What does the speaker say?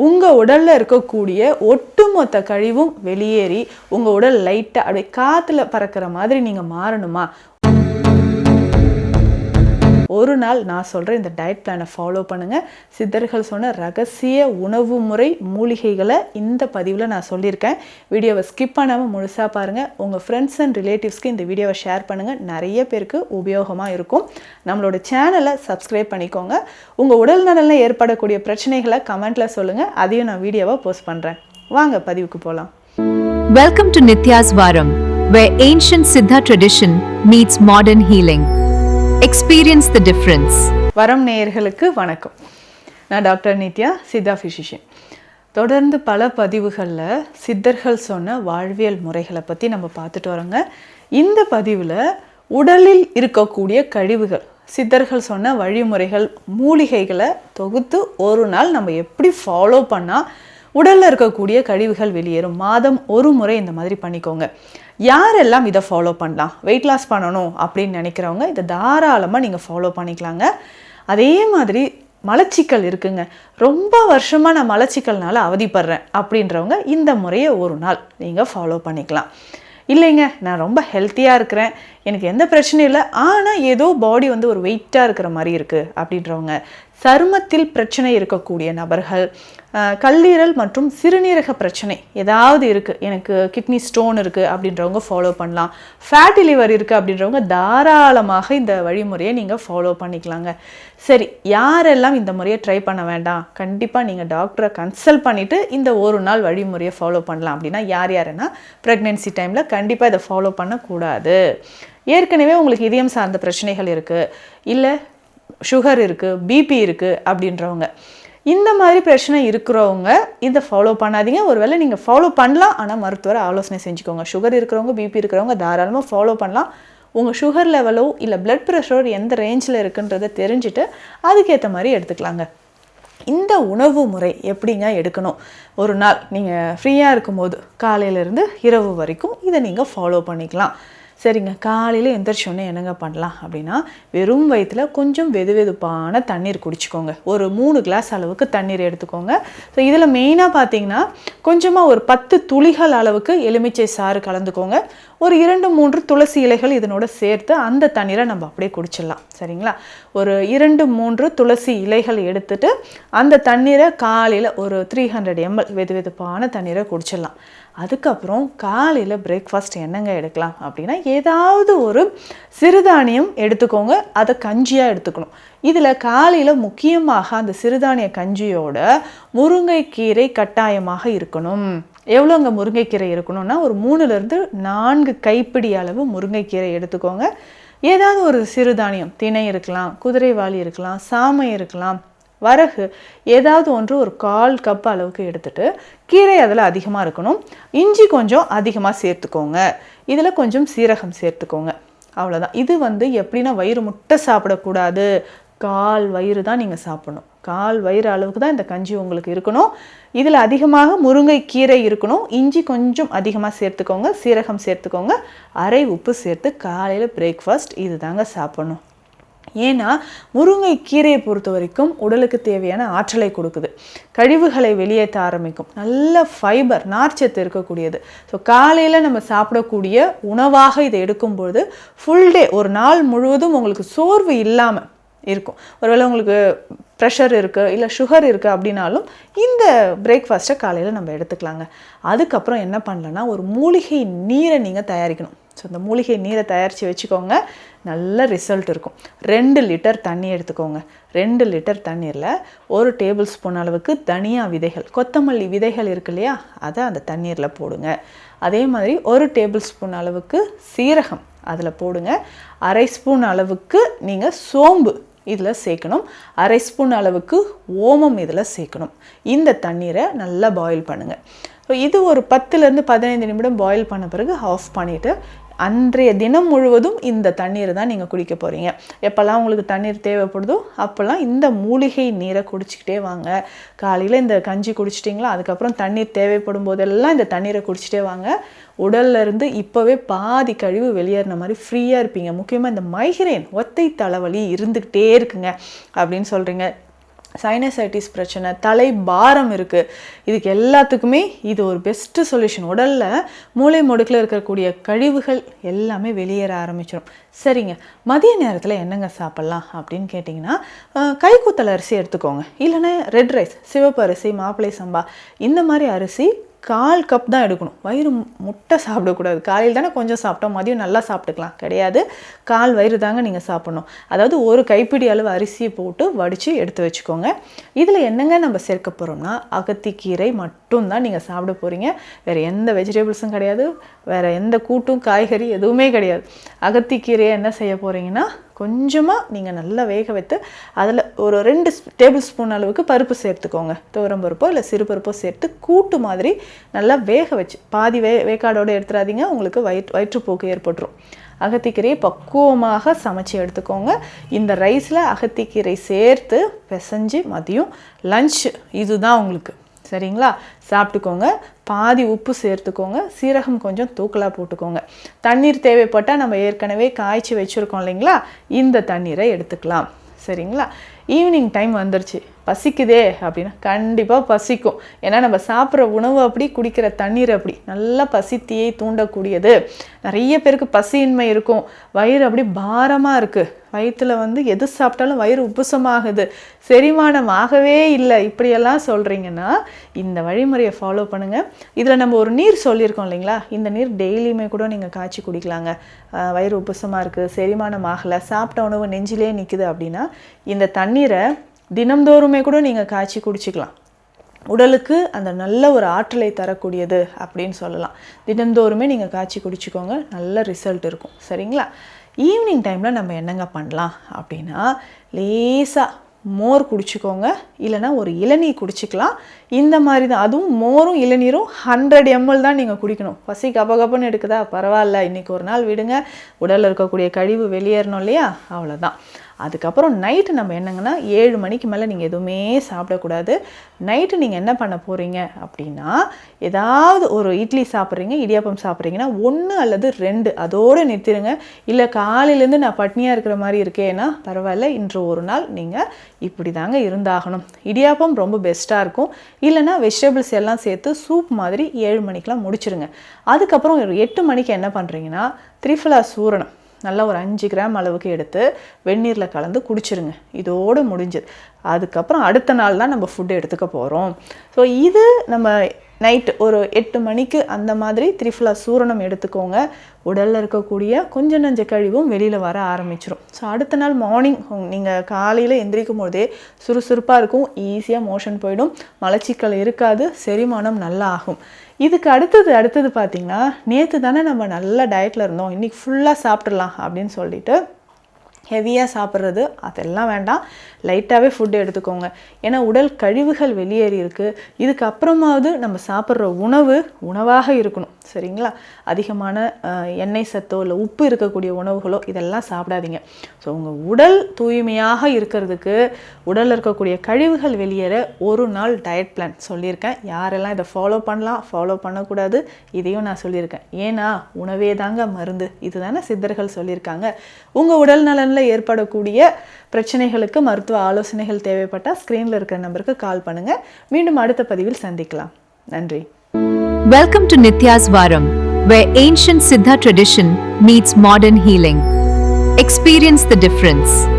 உங்கள் உடலில் இருக்கக்கூடிய ஒட்டுமொத்த கழிவும் வெளியேறி உங்கள் உடல் லைட்டாக அப்படியே காற்றுல பறக்கிற மாதிரி நீங்கள் மாறணுமா? ஒரு நாள் நான் சொல்கிற இந்த டயட் பிளானை ஃபாலோ பண்ணுங்கள். சித்தர்கள் சொன்ன ரகசிய உணவு முறை மூலிகைகளை இந்த பதிவில் நான் சொல்லியிருக்கேன். வீடியோவை ஸ்கிப் பண்ணாமல் முழுசாக பாருங்கள். உங்கள் ஃப்ரெண்ட்ஸ் அண்ட் ரிலேட்டிவ்ஸ்க்கு இந்த வீடியோவை ஷேர் பண்ணுங்கள். நிறைய பேருக்கு உபயோகமாக இருக்கும். நம்மளோட சேனலை சப்ஸ்கிரைப் பண்ணிக்கோங்க. உங்கள் உடல் நலனில் ஏற்படக்கூடிய பிரச்சனைகளை கமெண்ட்டில் சொல்லுங்கள். அதையும் நான் வீடியோவை போஸ்ட் பண்ணுறேன். வாங்க பதிவுக்கு போகலாம். Welcome to Nitya's Varam, where ancient Siddha tradition meets modern healing. Experience the difference. வரம் நேயர்களுக்கு வணக்கம். நான் டாக்டர் நித்யா, சித்தா ஃபிசிஷியன். தொடர்ந்து பல பதிவுகளில் சித்தர்கள் சொன்ன வாழ்வியல் முறைகளை பற்றி நம்ம பார்த்துட்டு வரோங்க. இந்த பதிவில் உடலில் இருக்கக்கூடிய கழிவுகள், சித்தர்கள் சொன்ன வழிமுறைகள், மூலிகைகளை தொகுத்து ஒரு நாள் நம்ம எப்படி ஃபாலோ பண்ணால் உடலில் இருக்கக்கூடிய கழிவுகள் வெளியேறும். மாதம் ஒரு முறை இந்த மாதிரி பண்ணிக்கோங்க. யாரெல்லாம் இதை ஃபாலோ பண்ணலாம்? வெயிட் லாஸ் பண்ணணும் அப்படின்னு நினைக்கிறவங்க இதை தாராளமாக நீங்கள் ஃபாலோ பண்ணிக்கலாங்க. அதே மாதிரி மலச்சிக்கல் இருக்குங்க, ரொம்ப வருஷமாக நான் மலச்சிக்கல்னால அவதிப்படுறேன் அப்படின்றவங்க இந்த முறையை ஒரு நாள் நீங்கள் ஃபாலோ பண்ணிக்கலாம். இல்லைங்க, நான் ரொம்ப ஹெல்த்தியாக இருக்கிறேன், எனக்கு எந்த பிரச்சனையும் இல்லை, ஆனால் ஏதோ பாடி வந்து ஒரு வெயிட்டாக இருக்கிற மாதிரி இருக்குது அப்படின்றவங்க, சருமத்தில் பிரச்சனை இருக்கக்கூடிய நபர்கள், கல்லீரல் மற்றும் சிறுநீரக பிரச்சனை ஏதாவது இருக்குது, எனக்கு கிட்னி ஸ்டோன் இருக்குது அப்படின்றவங்க ஃபாலோ பண்ணலாம். ஃபேட்டி லிவர் இருக்குது அப்படின்றவங்க தாராளமாக இந்த வழிமுறையை நீங்கள் ஃபாலோ பண்ணிக்கலாங்க. சரி, யாரெல்லாம் இந்த முறையை ட்ரை பண்ண வேண்டாம், கண்டிப்பாக நீங்கள் டாக்டரை கன்சல்ட் பண்ணிவிட்டு இந்த ஒரு நாள் வழிமுறையை ஃபாலோ பண்ணலாம் அப்படின்னா யாருன்னா, ப்ரெக்னென்சி டைமில் கண்டிப்பாக இதை ஃபாலோ பண்ணக்கூடாது. ஏற்கனவே உங்களுக்கு இதயம் சார்ந்த பிரச்சனைகள் இருக்குது, இல்லை சுகர் இருக்குது, பிபி இருக்குது அப்படின்றவங்க, இந்த மாதிரி பிரச்சனை இருக்கிறவங்க இதை ஃபாலோ பண்ணாதீங்க. ஒருவேளை நீங்கள் ஃபாலோ பண்ணலாம், ஆனால் மருத்துவரை ஆலோசனை செஞ்சுக்கோங்க. சுகர் இருக்கிறவங்க, பிபி இருக்கிறவங்க தாராளமாக ஃபாலோ பண்ணலாம். உங்கள் சுகர் லெவலோ இல்லை பிளட் ப்ரெஷரோ எந்த ரேஞ்சில் இருக்குன்றதை தெரிஞ்சுட்டு அதுக்கேற்ற மாதிரி எடுத்துக்கலாங்க. இந்த உணவு முறை எப்படிங்க எடுக்கணும்? ஒரு நாள் நீங்கள் ஃப்ரீயாக இருக்கும்போது காலையிலேருந்து இரவு வரைக்கும் இதை நீங்கள் ஃபாலோ பண்ணிக்கலாம். சரிங்க, காலையில் எந்திரிச்சோன்னே என்னங்க பண்ணலாம் அப்படின்னா, வெறும் வயிற்றில் கொஞ்சம் வெதுவெதுப்பான தண்ணீர் குடிச்சிக்கோங்க. ஒரு 3 கிளாஸ் அளவுக்கு தண்ணீர் எடுத்துக்கோங்க. ஸோ இதில் மெயினாக பார்த்தீங்கன்னா கொஞ்சமாக ஒரு 10 துளிகள் அளவுக்கு எலுமிச்சை சாறு கலந்துக்கோங்க. ஒரு 2-3 துளசி இலைகள் இதனோட சேர்த்து அந்த தண்ணீரை நம்ம அப்படியே குடிச்சிடலாம். சரிங்களா? ஒரு 2-3 துளசி இலைகள் எடுத்துட்டு அந்த தண்ணீரை காலையில் ஒரு 300 ml வெதுவெதுப்பான தண்ணீரை குடிச்சிடலாம். அதுக்கப்புறம் காலையில் பிரேக்ஃபாஸ்ட் என்னங்க எடுக்கலாம் அப்படின்னா, ஏதாவது ஒரு சிறுதானியம் எடுத்துக்கோங்க. அதை கஞ்சியாக எடுத்துக்கணும். இதில் காலையில் முக்கியமாக அந்த சிறுதானிய கஞ்சியோட முருங்கைக்கீரை கட்டாயமாக இருக்கணும். எவ்வளோங்க முருங்கைக்கீரை இருக்கணும்னா, ஒரு 3-4 கைப்பிடி அளவு முருங்கைக்கீரை எடுத்துக்கோங்க. ஏதாவது ஒரு சிறுதானியம், திணை இருக்கலாம், குதிரைவாலி இருக்கலாம், சாமை இருக்கலாம், வரகு, ஏதாவது ஒன்று ஒரு 1/4 கப் அளவுக்கு எடுத்துட்டு கீரை அதில் அதிகமாக இருக்கணும். இஞ்சி கொஞ்சம் அதிகமாக சேர்த்துக்கோங்க. இதில் கொஞ்சம் சீரகம் சேர்த்துக்கோங்க. அவ்வளோதான். இது வந்து எப்படின்னா, வயிறு முட்டை சாப்பிடக்கூடாது, 1/4 வயிறு தான் நீங்கள் சாப்பிடணும். 1/4 வயிறு அளவுக்கு தான் இந்த கஞ்சி உங்களுக்கு இருக்கணும். இதில் அதிகமாக முருங்கைக்கீரை இருக்கணும். இஞ்சி கொஞ்சம் அதிகமாக சேர்த்துக்கோங்க, சீரகம் சேர்த்துக்கோங்க, அரை உப்பு சேர்த்து காலையில் பிரேக்ஃபாஸ்ட் இது தாங்க சாப்பிடணும். ஏன்னா முருங்கைக்கீரையை பொறுத்த வரைக்கும் உடலுக்கு தேவையான ஆற்றலை கொடுக்குது, கழிவுகளை வெளியேற்ற ஆரம்பிக்கும், நல்ல ஃபைபர் நார்ச்சத்து இருக்கக்கூடியது. ஸோ காலையில் நம்ம சாப்பிடக்கூடிய உணவாக இதை எடுக்கும்பொழுது ஃபுல் டே, ஒரு நாள் முழுவதும் உங்களுக்கு சோர்வு இல்லாமல் இருக்கும். ஒருவேளை உங்களுக்கு ப்ரெஷர் இருக்குது இல்லை சுகர் இருக்குது அப்படின்னாலும் இந்த பிரேக்ஃபாஸ்ட்டை காலையில் நம்ம எடுத்துக்கலாங்க. அதுக்கப்புறம் என்ன பண்ணலன்னா, ஒரு மூலிகை நீரை நீங்கள் தயாரிக்கணும். ஸோ இந்த மூலிகை நீரை தயாரித்து வச்சுக்கோங்க, நல்ல ரிசல்ட் இருக்கும். 2 லிட்டர் தண்ணி எடுத்துக்கோங்க. 2 லிட்டர் தண்ணீரில் 1 டேபிள் ஸ்பூன் அளவுக்கு தனியா விதைகள், கொத்தமல்லி விதைகள் இருக்கு இல்லையா, அதை அந்த தண்ணீரில் போடுங்க. அதே மாதிரி 1 டேபிள் ஸ்பூன் அளவுக்கு சீரகம் அதில் போடுங்க. அரை ஸ்பூன் அளவுக்கு நீங்கள் சோம்பு இதில் சேர்க்கணும். அரை ஸ்பூன் அளவுக்கு ஓமம் இதில் சேர்க்கணும். இந்த தண்ணீரை நல்லா பாயில் பண்ணுங்கள். ஸோ இது ஒரு 10-15 நிமிடம் பாயில் பண்ண பிறகு ஆஃப் பண்ணிவிட்டு அன்றைய தினம் முழுவதும் இந்த தண்ணீரை தான் நீங்கள் குடிக்க போகிறீங்க. எப்போல்லாம் உங்களுக்கு தண்ணீர் தேவைப்படுதோ அப்போல்லாம் இந்த மூலிகை நீரை குடிச்சிக்கிட்டே வாங்க. காலையில் இந்த கஞ்சி குடிச்சிட்டிங்களா, அதுக்கப்புறம் தண்ணீர் தேவைப்படும் போதெல்லாம் இந்த தண்ணீரை குடிச்சிட்டே வாங்க. உடல்ல இருந்து இப்போவே பாதி கழிவு வெளியேறின மாதிரி ஃப்ரீயாக இருப்பீங்க. முக்கியமாக இந்த மைக்ரேன், ஒத்தை தலைவலி இருந்துக்கிட்டே இருக்குங்க அப்படின்னு சொல்கிறீங்க, சைனசைட்டிஸ் பிரச்சனை, தலை பாரம் இருக்குது, இதுக்கு எல்லாத்துக்குமே இது ஒரு பெஸ்ட்டு சொல்யூஷன். உடலில் மூளை முடுக்கில் இருக்கக்கூடிய கழிவுகள் எல்லாமே வெளியேற ஆரம்பிச்சிடும். சரிங்க, மதிய நேரத்தில் என்னங்க சாப்பிட்லாம் அப்படின்னு கேட்டிங்கன்னா, கைக்குத்தல் அரிசி எடுத்துக்கோங்க. இல்லைன்னா ரெட் ரைஸ், சிவப்பு அரிசி, மாப்பிள்ளை சம்பா, இந்த மாதிரி அரிசி 1/4 கப் தான் எடுக்கணும். வயிறு முட்டை சாப்பிடக்கூடாது. காலையில் தானே கொஞ்சம் சாப்பிட்டோம், மதியம் நல்லா சாப்பிட்டுக்கலாம், கிடையாது. 1/4 வயிறு தாங்க நீங்கள் சாப்பிட்ணும். அதாவது ஒரு கைப்பிடி அளவு அரிசியை போட்டு வடித்து எடுத்து வச்சுக்கோங்க. இதில் என்னங்க நம்ம சேர்க்க போகிறோம்னா, அகத்திக்கீரை மட்டும்தான் நீங்கள் சாப்பிட போகிறீங்க. வேறு எந்த வெஜிடபிள்ஸும் கிடையாது, வேறு எந்த கூட்டும் காய்கறி எதுவுமே கிடையாது. அகத்திக்கீரையை என்ன செய்ய போகிறீங்கன்னா, கொஞ்சமாக நீங்கள் நல்லா வேக வைத்து அதில் ஒரு 2 டேபிள் ஸ்பூன் அளவுக்கு பருப்பு சேர்த்துக்கோங்க. துவரம் பருப்போ இல்லை சிறுபருப்போ சேர்த்து கூட்டு மாதிரி நல்லா வேக வச்சு, பாதி வேக்காடோடு எடுத்துடாதீங்க, உங்களுக்கு வயிற்றுப்போக்கு ஏற்பட்டுரும். அகத்திக்கீரையை பக்குவமாக சமைச்சு எடுத்துக்கோங்க. இந்த ரைஸில் அகத்திக்கீரை சேர்த்து பிசைஞ்சு மதியம் லஞ்ச் இதுதான் உங்களுக்கு. சரிங்களா, சாப்பிட்டுக்கோங்க. பாதி உப்பு சேர்த்துக்கோங்க, சீரகம் கொஞ்சம் தூக்கலாக போட்டுக்கோங்க. தண்ணீர் தேவைப்பட்டால் நம்ம ஏற்கனவே காய்ச்சி வச்சுருக்கோம் இல்லைங்களா, இந்த தண்ணீரை எடுத்துக்கலாம். சரிங்களா, ஈவினிங் டைம் வந்துருச்சு, பசிக்குதே அப்படின்னா கண்டிப்பாக பசிக்கும். ஏன்னா நம்ம சாப்பிட்ற உணவு அப்படி, குடிக்கிற தண்ணீர் அப்படி, நல்லா பசித்தியை தூண்டக்கூடியது. நிறைய பேருக்கு பசியின்மை இருக்கும், வயிறு அப்படி பாரமாக இருக்குது, வயிற்றில் எது சாப்பிட்டாலும் வயிறு உப்புசமாகுது, செரிமானம் ஆகவே இல்லை, இப்படியெல்லாம் சொல்கிறீங்கன்னா இந்த வழிமுறையை ஃபாலோ பண்ணுங்கள். இதில் நம்ம ஒரு நீர் சொல்லியிருக்கோம் இல்லைங்களா, இந்த நீர் டெய்லியுமே கூட நீங்கள் காய்ச்சி குடிக்கலாங்க. வயிறு உப்புசமாக இருக்குது, செரிமானம் ஆகலை, சாப்பிட்ட உணவு நெஞ்சிலே நிற்குது அப்படின்னா இந்த தண்ணீரை தினம்தோறுமே கூட நீங்கள் காய்ச்சி குடிச்சிக்கலாம். உடலுக்கு அந்த நல்ல ஒரு ஆற்றலை தரக்கூடியது அப்படின்னு சொல்லலாம். தினந்தோறுமே நீங்கள் காய்ச்சி குடிச்சிக்கோங்க, நல்ல ரிசல்ட் இருக்கும். சரிங்களா, ஈவினிங் டைமில் நம்ம என்னங்க பண்ணலாம் அப்படின்னா, லேசாக மோர் குடிச்சிக்கோங்க, இல்லைனா ஒரு இளநீர் குடிச்சிக்கலாம். இந்த மாதிரி தான், அதுவும் மோரும் இளநீரும் 100 ml தான் நீங்கள் குடிக்கணும். பசி கபகபன்னு எடுக்குதா, பரவாயில்ல, இன்றைக்கி ஒரு நாள் விடுங்க, உடலில் இருக்கக்கூடிய கழிவு வெளியேறணும் இல்லையா, அவ்வளோதான். அதுக்கப்புறம் நைட்டு நம்ம என்னங்கன்னா 7 மணிக்கு மேலே நீங்கள் எதுவுமே சாப்பிடக்கூடாது. நைட்டு நீங்கள் என்ன பண்ண போகிறீங்க அப்படின்னா, ஏதாவது ஒரு இட்லி சாப்பிட்றீங்க, இடியாப்பம் சாப்பிட்றீங்கன்னா 1 அல்லது 2 அதோடு நிறுத்திடுங்க. இல்லை காலையிலேருந்து நான் பட்னியாக இருக்கிற மாதிரி இருக்கேன்னா பரவாயில்ல, இன்று ஒரு நாள் நீங்கள் இப்படி தாங்க இருந்தாகணும். இடியாப்பம் ரொம்ப பெஸ்ட்டாக இருக்கும். இல்லைனா வெஜிடபிள்ஸ் எல்லாம் சேர்த்து சூப் மாதிரி 7 மணிக்கெலாம் முடிச்சிருங்க. அதுக்கப்புறம் ஒரு 8 மணிக்கு என்ன பண்ணுறீங்கன்னா, திரிஃபலா சூரணம் நல்லா ஒரு 5 கிராம் அளவுக்கு எடுத்து வெந்நீரில் கலந்து குடிச்சிருங்க. இதோடு முடிஞ்சது. அதுக்கப்புறம் அடுத்த நாள் தான் நம்ம ஃபுட்டு எடுத்துக்க போகிறோம். ஸோ இது நம்ம நைட்டு ஒரு 8 மணிக்கு அந்த மாதிரி திரிஃபலா சூரணம் எடுத்துக்கோங்க. உடலில் இருக்கக்கூடிய கொஞ்சம் நஞ்ச கழிவும் வெளியில் வர ஆரம்பிச்சிடும். ஸோ அடுத்த நாள் மார்னிங் நீங்கள் காலையில் எந்திரிக்கும் போதே சுறுசுறுப்பாக இருக்கும், ஈஸியாக மோஷன் போயிடும், மலச்சிக்கல் இருக்காது, செரிமானம் நல்லா ஆகும். இதுக்கு அடுத்தது பார்த்திங்கன்னா, நேற்று தானே நம்ம நல்ல டயட்டில் இருந்தோம், இன்றைக்கி ஃபுல்லாக சாப்பிட்றலாம் அப்படின்னு சொல்லிட்டு ஹெவியாக சாப்பிட்றது அதெல்லாம் வேண்டாம், லைட்டாகவே ஃபுட்டு எடுத்துக்கோங்க. ஏன்னா உடல் கழிவுகள் வெளியேறி இருக்குது. இதுக்கப்புறமாவது நம்ம சாப்பிட்ற உணவாக இருக்கணும். சரிங்களா, அதிகமான எண்ணெய் சத்தோ இல்லை உப்பு இருக்கக்கூடிய உணவுகளோ இதெல்லாம் சாப்பிடாதீங்க. ஸோ உங்கள் உடல் தூய்மையாக இருக்கிறதுக்கு, உடலில் இருக்கக்கூடிய கழிவுகள் வெளியேற ஒரு நாள் டயட் பிளான் சொல்லியிருக்கேன். யாரெல்லாம் இதை ஃபாலோ பண்ணலாம், ஃபாலோ பண்ணக்கூடாது, இதையும் நான் சொல்லியிருக்கேன். ஏன்னா உணவே தாங்க மருந்து, இதுதானே சித்தர்கள் சொல்லியிருக்காங்க. உங்கள் உடல் நலனில் ஏற்படக்கூடிய பிரச்சனைகளுக்கு மருத்துவ ஆலோசனைகள் தேவைப்பட்டால் ஸ்க்ரீனில் இருக்கிற நம்பருக்கு கால் பண்ணுங்கள். மீண்டும் அடுத்த பதிவில் சந்திக்கலாம். நன்றி. Welcome to Nitya's Varam, where ancient Siddha tradition meets modern healing. Experience the difference.